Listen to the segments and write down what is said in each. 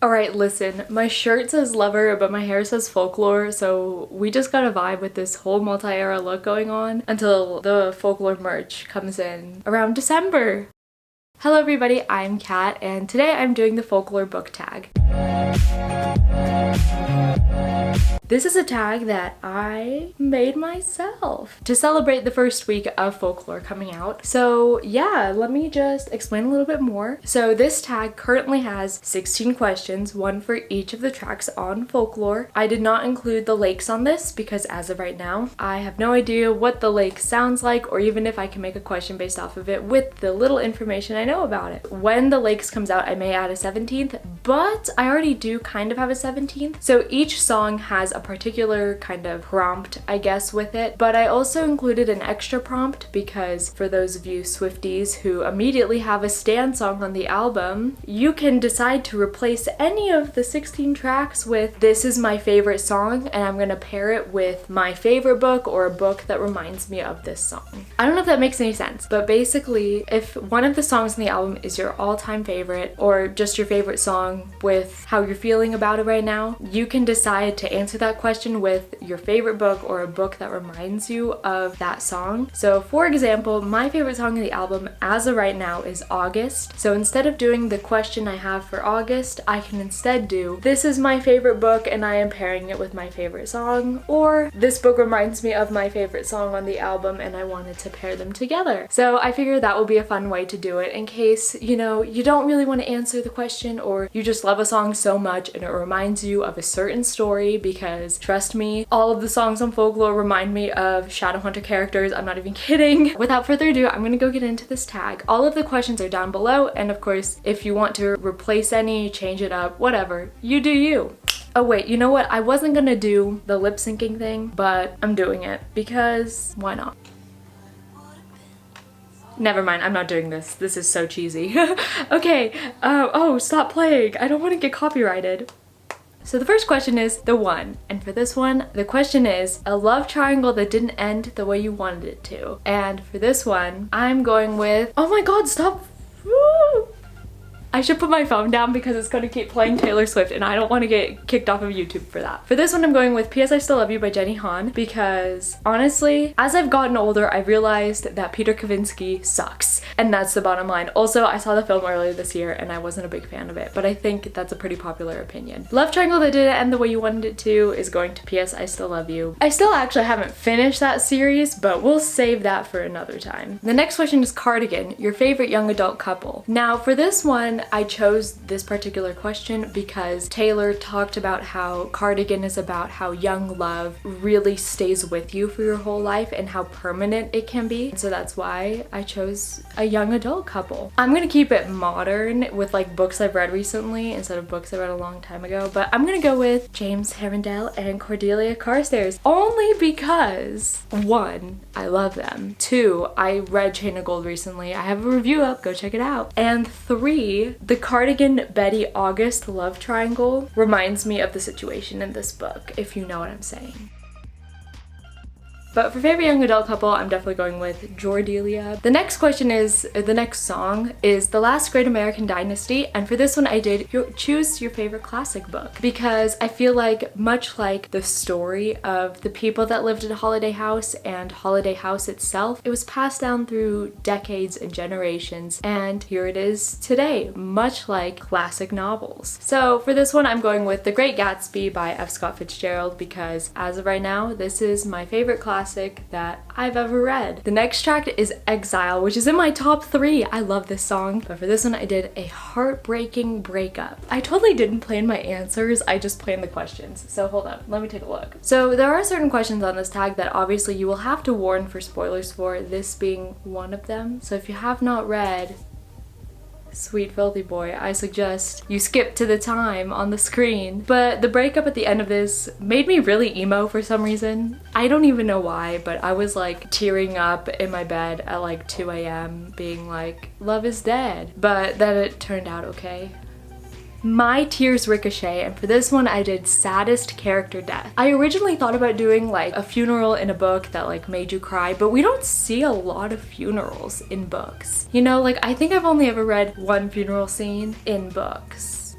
Alright, listen, my shirt says lover, but my hair says folklore, so we just gotta vibe with this whole multi-era look going on until the folklore merch comes in around December. Hello everybody, I'm Kat, and today I'm doing the folklore book tag. This is a tag that I made myself to celebrate the first week of folklore coming out. So yeah, let me just explain a little bit more. So this tag currently has 16 questions, one for each of the tracks on folklore. I did not include the lakes on this because as of right now, I have no idea what the lake sounds like or even if I can make a question based off of it with the little information I know about it. When the lakes comes out, I may add a 17th, but I already do kind of have a 17th. So each song has a particular kind of prompt, I guess, with it, but I also included an extra prompt because for those of you Swifties who immediately have a Stan song on the album, you can decide to replace any of the 16 tracks with "this is my favorite song" and I'm gonna pair it with my favorite book or a book that reminds me of this song. I don't know if that makes any sense, but basically if one of the songs on the album is your all-time favorite or just your favorite song with how you're feeling about it right now, you can decide to answer that question with your favorite book or a book that reminds you of that song. So for example, my favorite song on the album as of right now is August. So instead of doing the question I have for August, I can instead do "this is my favorite book and I am pairing it with my favorite song," or "this book reminds me of my favorite song on the album and I wanted to pair them together." So I figured that would be a fun way to do it in case, you know, you don't really want to answer the question or you just love a song so much and it reminds you of a certain story, because trust me, all of the songs on folklore remind me of Shadowhunter characters. I'm not even kidding. Without further ado, I'm gonna go get into this tag. All of the questions are down below, and of course, if you want to replace any, change it up, whatever, you do you. Oh wait, you know what? I wasn't gonna do the lip syncing thing, but I'm doing it because why not? Never mind, I'm not doing this. This is so cheesy. Okay, oh, stop playing. I don't want to get copyrighted. So the first question is the one, and for this one, the question is a love triangle that didn't end the way you wanted it to. And for this one, I'm going with, oh my god, stop. Woo! I should put my phone down because it's going to keep playing Taylor Swift and I don't want to get kicked off of YouTube for that. For this one, I'm going with P.S. I Still Love You by Jenny Han because honestly, as I've gotten older, I realized that Peter Kavinsky sucks. And that's the bottom line. Also, I saw the film earlier this year and I wasn't a big fan of it, but I think that's a pretty popular opinion. Love Triangle That Didn't End the Way You Wanted It to is going to P.S. I Still Love You. I still actually haven't finished that series, but we'll save that for another time. The next question is Cardigan, your favorite young adult couple. Now for this one, I chose this particular question because Taylor talked about how Cardigan is about how young love really stays with you for your whole life and how permanent it can be. So that's why I chose a young adult couple. I'm gonna keep it modern with like books I've read recently instead of books I read a long time ago, but I'm gonna go with James Herondale and Cordelia Carstairs only because 1, I love them. 2, I read Chain of Gold recently. I have a review up, go check it out. And 3, the Cardigan Betty August love triangle reminds me of the situation in this book, if you know what I'm saying. But for favorite young adult couple, I'm definitely going with Jordelia. The next question is, the next song is The Last Great American Dynasty, and for this one I did choose your favorite classic book because I feel like much like the story of the people that lived in Holiday House and Holiday House itself, it was passed down through decades and generations, and here it is today, much like classic novels. So for this one I'm going with The Great Gatsby by F. Scott Fitzgerald because as of right now, this is my favorite classic that I've ever read. The next track is Exile, which is in my top 3. I love this song, but for this one I did A Heartbreaking Breakup. I totally didn't plan my answers, I just planned the questions. So hold up, let me take a look. So there are certain questions on this tag that obviously you will have to warn for spoilers for, this being one of them. So if you have not read Sweet Filthy Boy, I suggest you skip to the time on the screen. But the breakup at the end of this made me really emo for some reason. I don't even know why, but I was like tearing up in my bed at like 2 a.m. being like, love is dead. But then it turned out okay. My Tears Ricochet, and for this one I did saddest character death. I originally thought about doing like a funeral in a book that like made you cry, but we don't see a lot of funerals in books. You know, like I think I've only ever read one funeral scene in books.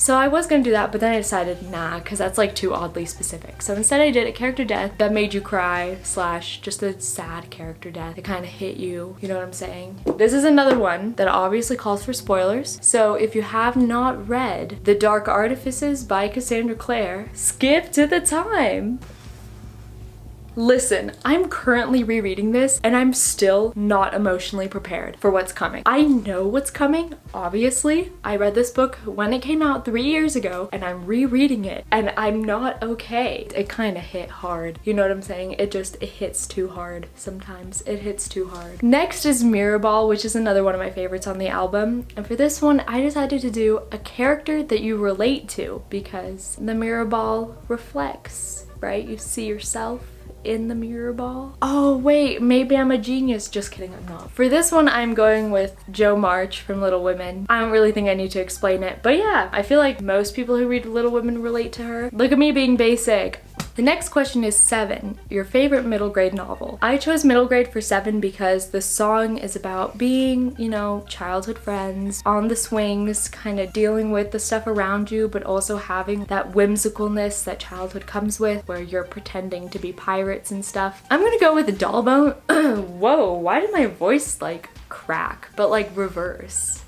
So I was gonna do that, but then I decided nah, because that's like too oddly specific. So instead I did a character death that made you cry / just a sad character death that kind of hit you. You know what I'm saying? This is another one that obviously calls for spoilers. So if you have not read The Dark Artifices by Cassandra Clare, skip to the time. Listen, I'm currently rereading this and I'm still not emotionally prepared for what's coming. I know what's coming, obviously. I read this book when it came out 3 years ago and I'm rereading it and I'm not okay. It kind of hit hard. You know what I'm saying? It hits too hard sometimes. It hits too hard. Next is Mirrorball, which is another one of my favorites on the album. And for this one, I decided to do a character that you relate to because the mirrorball reflects, right? You see yourself in the mirror ball. Oh wait, maybe I'm a genius. Just kidding, I'm not. For this one, I'm going with Jo March from Little Women. I don't really think I need to explain it, but yeah, I feel like most people who read Little Women relate to her. Look at me being basic. The next question is 7, your favorite middle grade novel. I chose middle grade for 7 because the song is about being, you know, childhood friends on the swings, kind of dealing with the stuff around you, but also having that whimsicalness that childhood comes with where you're pretending to be pirates and stuff. I'm gonna go with the Dollbone. Whoa, why did my voice like crack, but like reverse?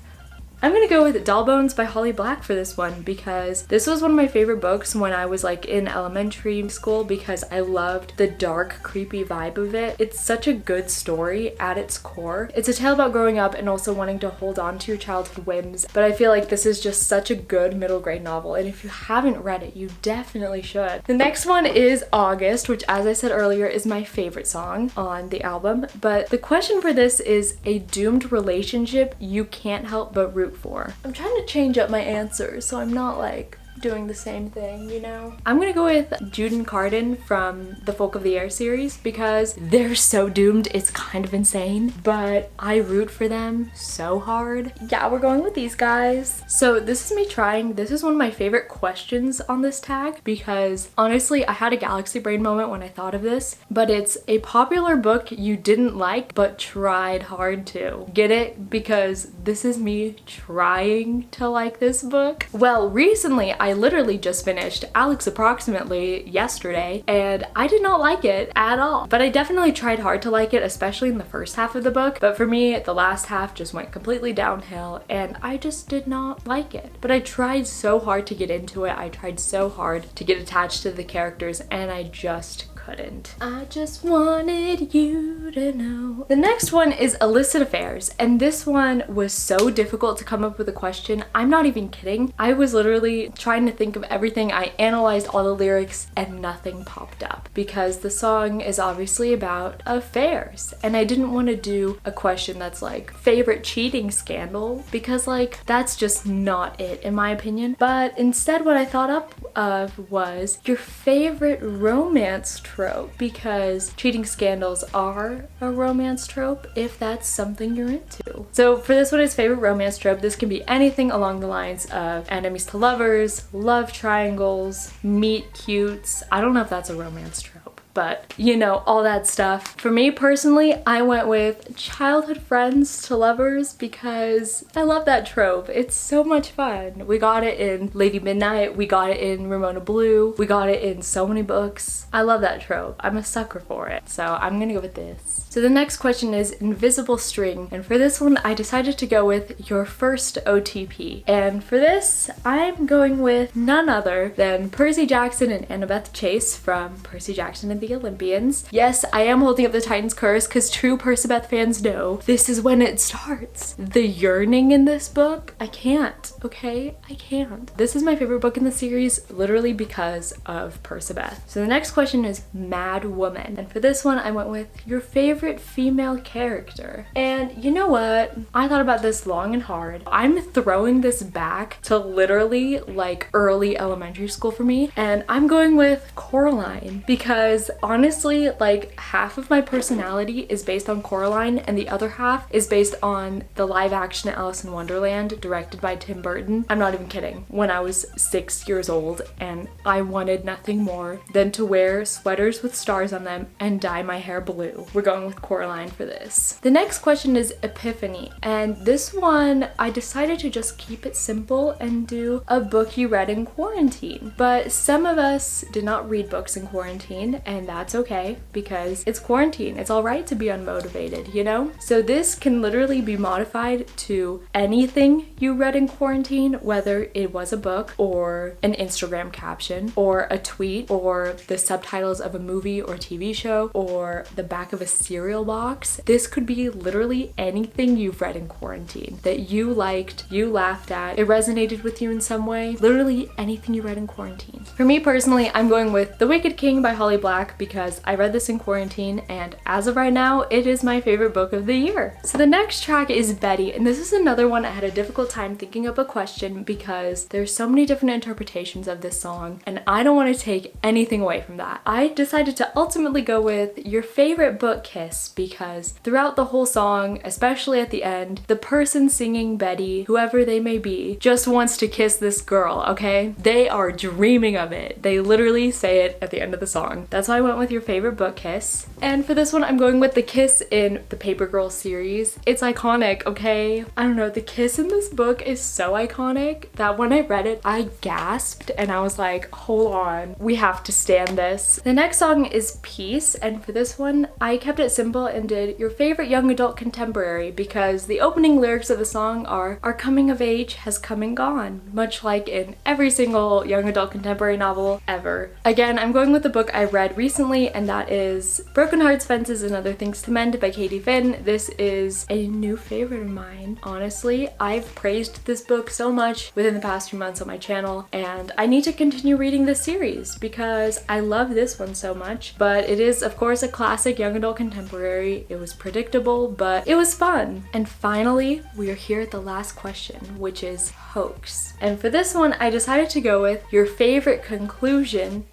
I'm gonna go with Dollbones by Holly Black for this one because this was one of my favorite books when I was like in elementary school because I loved the dark, creepy vibe of it. It's such a good story at its core. It's a tale about growing up and also wanting to hold on to your childhood whims, but I feel like this is just such a good middle grade novel, and if you haven't read it, you definitely should. The next one is August, which as I said earlier is my favorite song on the album, but the question for this is a doomed relationship you can't help but root for. I'm trying to change up my answers so I'm not like doing the same thing, you know? I'm gonna go with Jude and Carden from the Folk of the Air series because they're so doomed, it's kind of insane, but I root for them so hard. Yeah, we're going with these guys. So this is me trying, this is one of my favorite questions on this tag because honestly, I had a galaxy brain moment when I thought of this, but it's a popular book you didn't like but tried hard to. Get it? Because this is me trying to like this book. Well, recently I literally just finished Alex Approximately yesterday and I did not like it at all, but I definitely tried hard to like it, especially in the first half of the book, but for me the last half just went completely downhill and I just did not like it. But I tried so hard to get into it, I tried so hard to get attached to the characters and I just couldn't. I just wanted you to know. The next one is Illicit Affairs, and this one was so difficult to come up with a question. I'm not even kidding. I was literally trying to think of everything. I analyzed all the lyrics and nothing popped up because the song is obviously about affairs, and I didn't want to do a question that's like favorite cheating scandal because like that's just not it in my opinion. But instead what I thought up of was your favorite romance trope because cheating scandals are a romance trope if that's something you're into. So for this one, his favorite romance trope, this can be anything along the lines of enemies to lovers, love triangles, meet cutes. I don't know if that's a romance trope, but you know, all that stuff. For me personally, I went with childhood friends to lovers because I love that trope. It's so much fun. We got it in Lady Midnight, we got it in Ramona Blue, we got it in so many books. I love that trope. I'm a sucker for it. So I'm gonna go with this. So the next question is Invisible String, and for this one I decided to go with your first OTP. And for this, I'm going with none other than Percy Jackson and Annabeth Chase from Percy Jackson and the Olympians. Yes, I am holding up the Titan's Curse because true Percabeth fans know this is when it starts. The yearning in this book, I can't, okay? I can't. This is my favorite book in the series literally because of Percabeth. So the next question is Mad Woman, and for this one I went with your favorite female character. And you know what? I thought about this long and hard. I'm throwing this back to literally like early elementary school for me, and I'm going with Coraline because honestly, like, half of my personality is based on Coraline and the other half is based on the live action Alice in Wonderland directed by Tim Burton. I'm not even kidding. When I was 6 years old and I wanted nothing more than to wear sweaters with stars on them and dye my hair blue. We're going with Coraline for this. The next question is Epiphany, and this one I decided to just keep it simple and do a book you read in quarantine. But some of us did not read books in quarantine, and that's okay because it's quarantine. It's all right to be unmotivated, you know? So this can literally be modified to anything you read in quarantine, whether it was a book or an Instagram caption or a tweet or the subtitles of a movie or TV show or the back of a cereal box. This could be literally anything you've read in quarantine that you liked, you laughed at, it resonated with you in some way. Literally anything you read in quarantine. For me personally, I'm going with The Wicked King by Holly Black because I read this in quarantine and as of right now, it is my favorite book of the year. So the next track is Betty, and this is another one I had a difficult time thinking up a question because there's so many different interpretations of this song and I don't want to take anything away from that. I decided to ultimately go with your favorite book kiss because throughout the whole song, especially at the end, the person singing Betty, whoever they may be, just wants to kiss this girl, okay? They are dreaming of it. They literally say it at the end of the song. That's why I went with your favorite book kiss. And for this one, I'm going with the kiss in the Paper Girl series. It's iconic, okay? I don't know, the kiss in this book is so iconic that when I read it, I gasped and I was like, hold on, we have to stand this. The next song is Peace, and for this one, I kept it simple and did your favorite young adult contemporary because the opening lyrics of the song are, "Our coming of age has come and gone," much like in every single young adult contemporary novel ever. Again, I'm going with the book I read recently, and that is Broken Hearts, Fences, and Other Things to Mend by Katie Finn. This is a new favorite of mine. Honestly, I've praised this book so much within the past few months on my channel, and I need to continue reading this series because I love this one so much. But it is, of course, a classic young adult contemporary. It was predictable, but it was fun. And finally, we are here at the last question, which is hoax. And for this one, I decided to go with your favorite conclusion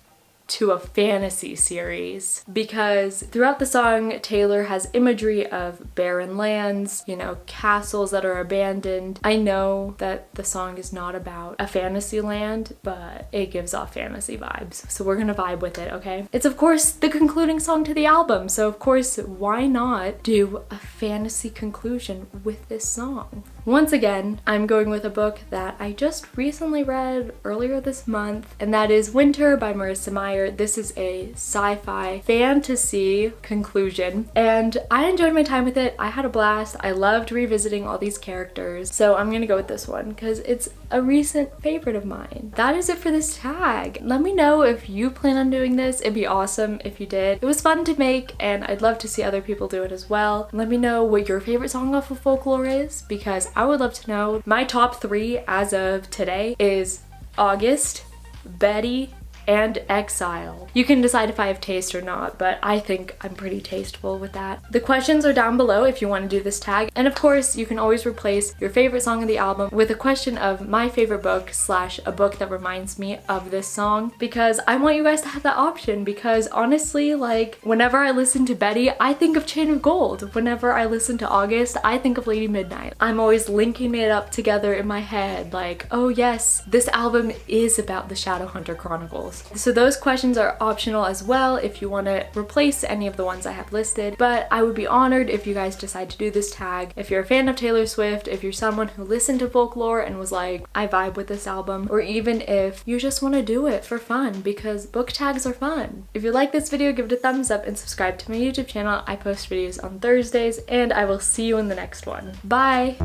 to a fantasy series because throughout the song Taylor has imagery of barren lands, you know, castles that are abandoned. I know that the song is not about a fantasy land, but it gives off fantasy vibes, so we're gonna vibe with it, okay? It's of course the concluding song to the album, so of course why not do a fantasy conclusion with this song? Once again, I'm going with a book that I just recently read earlier this month, and that is Winter by Marissa Meyer. This is a sci-fi fantasy conclusion, and I enjoyed my time with it. I had a blast. I loved revisiting all these characters, so I'm gonna go with this one because it's a recent favorite of mine. That is it for this tag. Let me know if you plan on doing this. It'd be awesome if you did. It was fun to make, and I'd love to see other people do it as well. Let me know what your favorite song off of Folklore is because I would love to know. My top 3 as of today is August, Betty, and Exile. You can decide if I have taste or not, but I think I'm pretty tasteful with that. The questions are down below if you want to do this tag, and of course you can always replace your favorite song of the album with a question of my favorite book / a book that reminds me of this song, because I want you guys to have that option. Because honestly, like, whenever I listen to Betty, I think of Chain of Gold. Whenever I listen to August, I think of Lady Midnight. I'm always linking it up together in my head, like, oh yes, this album is about the Shadowhunter Chronicles. So those questions are optional as well if you want to replace any of the ones I have listed, but I would be honored if you guys decide to do this tag. If you're a fan of Taylor Swift, if you're someone who listened to Folklore and was like, I vibe with this album, or even if you just want to do it for fun because book tags are fun. If you like this video, give it a thumbs up and subscribe to my YouTube channel. I post videos on Thursdays, and I will see you in the next one. Bye!